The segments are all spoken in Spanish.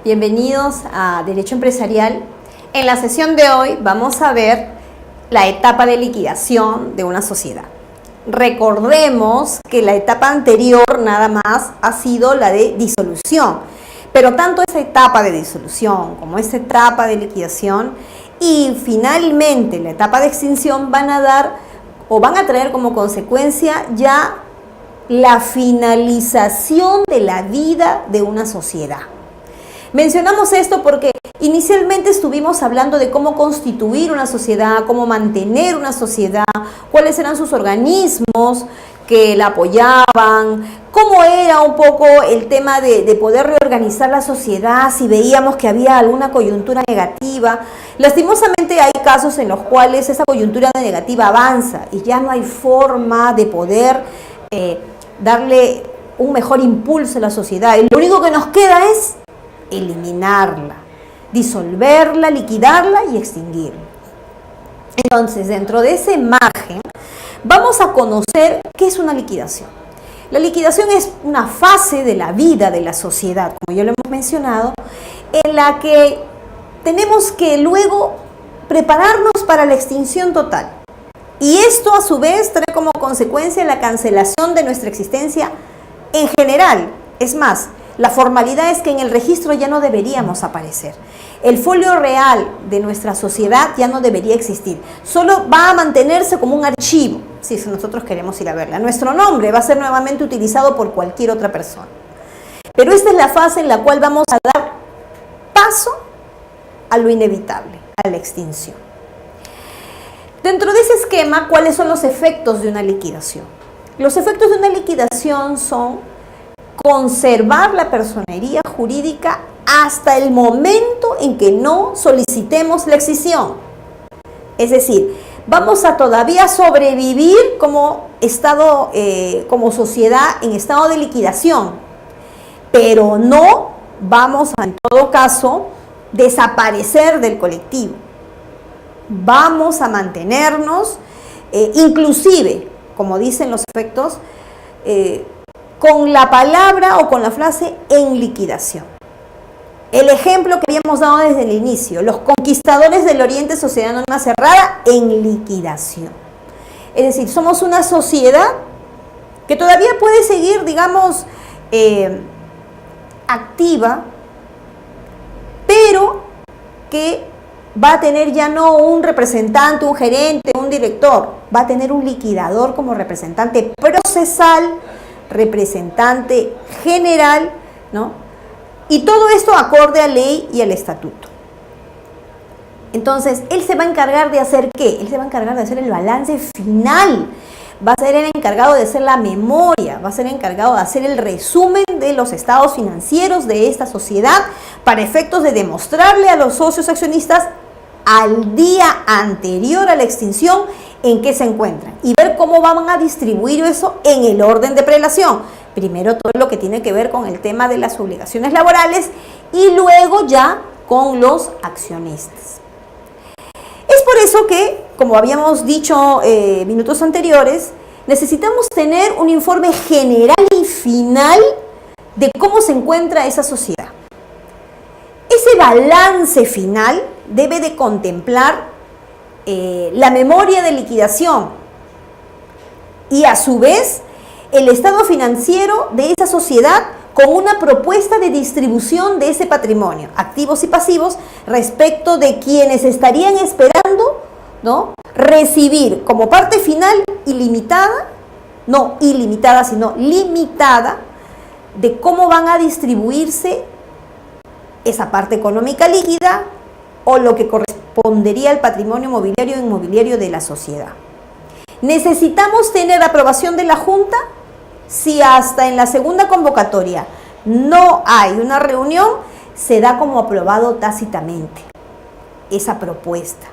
Bienvenidos a Derecho Empresarial. En la sesión de hoy vamos a ver la etapa de liquidación de una sociedad. Recordemos que la etapa anterior nada más ha sido la de disolución, pero tanto esa etapa de disolución como esa etapa de liquidación y finalmente la etapa de extinción van a traer como consecuencia ya la finalización de la vida de una sociedad. Mencionamos esto porque inicialmente estuvimos hablando de cómo constituir una sociedad, cómo mantener una sociedad, cuáles eran sus organismos que la apoyaban, cómo era un poco el tema de poder reorganizar la sociedad si veíamos que había alguna coyuntura negativa. Lastimosamente hay casos en los cuales esa coyuntura negativa avanza y ya no hay forma de poder darle un mejor impulso a la sociedad. Y lo único que nos queda es eliminarla, disolverla, liquidarla y extinguirla. Entonces, dentro de ese margen, vamos a conocer qué es una liquidación. La liquidación es una fase de la vida de la sociedad, como ya lo hemos mencionado, en la que tenemos que luego prepararnos para la extinción total. Y esto a su vez trae como consecuencia la cancelación de nuestra existencia en general. Es más, la formalidad es que en el registro ya no deberíamos aparecer. El folio real de nuestra sociedad ya no debería existir. Solo va a mantenerse como un archivo, si nosotros queremos ir a verla. Nuestro nombre va a ser nuevamente utilizado por cualquier otra persona. Pero esta es la fase en la cual vamos a dar paso a lo inevitable, a la extinción. Dentro de ese esquema, ¿cuáles son los efectos de una liquidación? Los efectos de una liquidación son conservar la personería jurídica hasta el momento en que no solicitemos la extinción. Es decir, vamos a todavía sobrevivir como estado, como sociedad en estado de liquidación, pero no vamos a, en todo caso, desaparecer del colectivo. Vamos a mantenernos, inclusive, como dicen los efectos, con la palabra o con la frase en liquidación. El ejemplo que habíamos dado desde el inicio, los conquistadores del Oriente, Sociedad Anónima Cerrada, en liquidación. Es decir, somos una sociedad que todavía puede seguir, digamos, activa, pero que va a tener ya no un representante, un gerente, un director, va a tener un liquidador como representante procesal, representante general, ¿no? Y todo esto acorde a ley y al estatuto. Entonces, él se va a encargar de hacer ¿qué? Él se va a encargar de hacer el balance final, va a ser el encargado de hacer la memoria, va a ser el encargado de hacer el resumen de los estados financieros de esta sociedad para efectos de demostrarle a los socios accionistas al día anterior a la extinción en qué se encuentran y ver cómo van a distribuir eso en el orden de prelación. Primero todo lo que tiene que ver con el tema de las obligaciones laborales y luego ya con los accionistas. Es por eso que, como habíamos dicho minutos anteriores, necesitamos tener un informe general y final de cómo se encuentra esa sociedad. Ese balance final debe de contemplar la memoria de liquidación y a su vez el estado financiero de esa sociedad con una propuesta de distribución de ese patrimonio, activos y pasivos, respecto de quienes estarían esperando, ¿no?, recibir como parte final ilimitada, no ilimitada, sino limitada, de cómo van a distribuirse esa parte económica líquida o lo que correspondería al patrimonio mobiliario e inmobiliario de la sociedad. ¿Necesitamos tener aprobación de la Junta? Si hasta en la segunda convocatoria no hay una reunión, se da como aprobado tácitamente esa propuesta.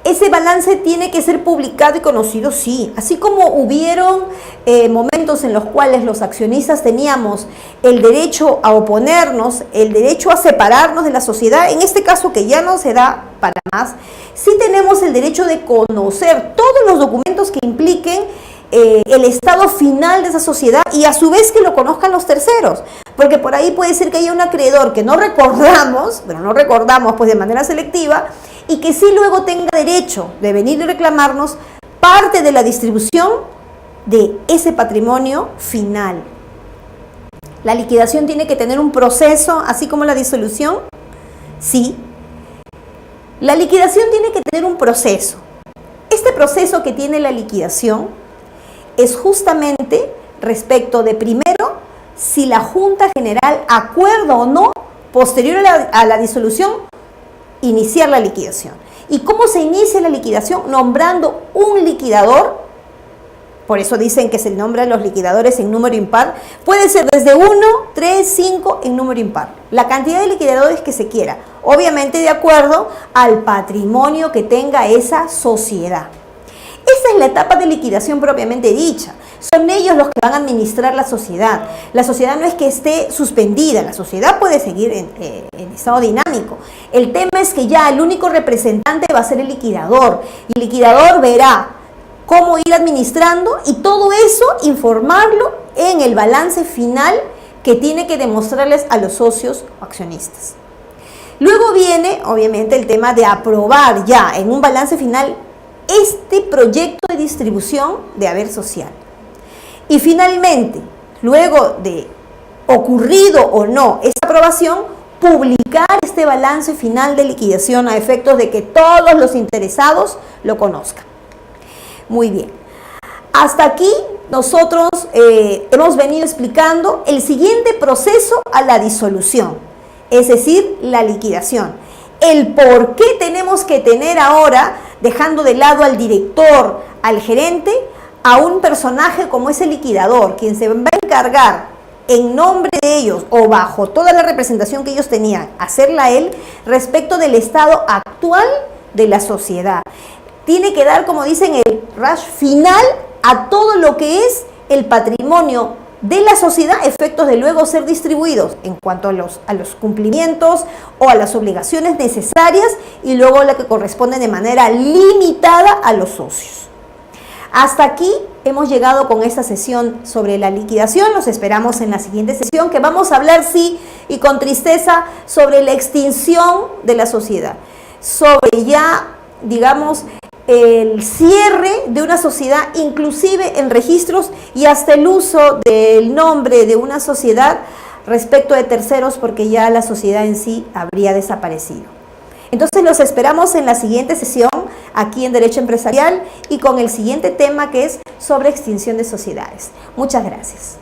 Ese balance tiene que ser publicado y conocido, sí. Así como hubieron momentos en los cuales los accionistas teníamos el derecho a oponernos, el derecho a separarnos de la sociedad, en este caso que ya no se da para más, sí tenemos el derecho de conocer todos los documentos que impliquen el estado final de esa sociedad y a su vez que lo conozcan los terceros, porque por ahí puede ser que haya un acreedor que no recordamos, pero no recordamos pues de manera selectiva, y que sí luego tenga derecho de venir y reclamarnos parte de la distribución de ese patrimonio final. ¿La liquidación tiene que tener un proceso, así como la disolución? Sí. La liquidación tiene que tener un proceso. Este proceso que tiene la liquidación es justamente respecto de, primero, si la Junta General acuerda o no, posterior a la disolución, iniciar la liquidación. ¿Y cómo se inicia la liquidación? Nombrando un liquidador. Por eso dicen que se nombran los liquidadores en número impar. Puede ser desde 1, 3, 5 en número impar. La cantidad de liquidadores que se quiera. Obviamente de acuerdo al patrimonio que tenga esa sociedad. Esa es la etapa de liquidación propiamente dicha. Son ellos los que van a administrar la sociedad. La sociedad no es que esté suspendida, la sociedad puede seguir en estado dinámico. El tema es que ya el único representante va a ser el liquidador. Y el liquidador verá cómo ir administrando y todo eso informarlo en el balance final que tiene que demostrarles a los socios o accionistas. Luego viene, obviamente, el tema de aprobar ya en un balance final este proyecto de distribución de haber social. Y finalmente, luego de ocurrido o no esta aprobación, publicar este balance final de liquidación a efectos de que todos los interesados lo conozcan. Muy bien. Hasta aquí nosotros hemos venido explicando el siguiente proceso a la disolución, es decir, la liquidación. El por qué tenemos que tener ahora, dejando de lado al director, al gerente, a un personaje como ese liquidador, quien se va a encargar en nombre de ellos o bajo toda la representación que ellos tenían, hacerla él respecto del estado actual de la sociedad. Tiene que dar, como dicen, el rush final a todo lo que es el patrimonio de la sociedad, efectos de luego ser distribuidos en cuanto a los cumplimientos o a las obligaciones necesarias y luego la que corresponde de manera limitada a los socios. Hasta aquí hemos llegado con esta sesión sobre la liquidación. Los esperamos en la siguiente sesión, que vamos a hablar, sí, y con tristeza, sobre la extinción de la sociedad, sobre ya, digamos, el cierre de una sociedad, inclusive en registros, y hasta el uso del nombre de una sociedad respecto de terceros, porque ya la sociedad en sí habría desaparecido. Entonces los esperamos en la siguiente sesión aquí en Derecho Empresarial y con el siguiente tema, que es sobre extinción de sociedades. Muchas gracias.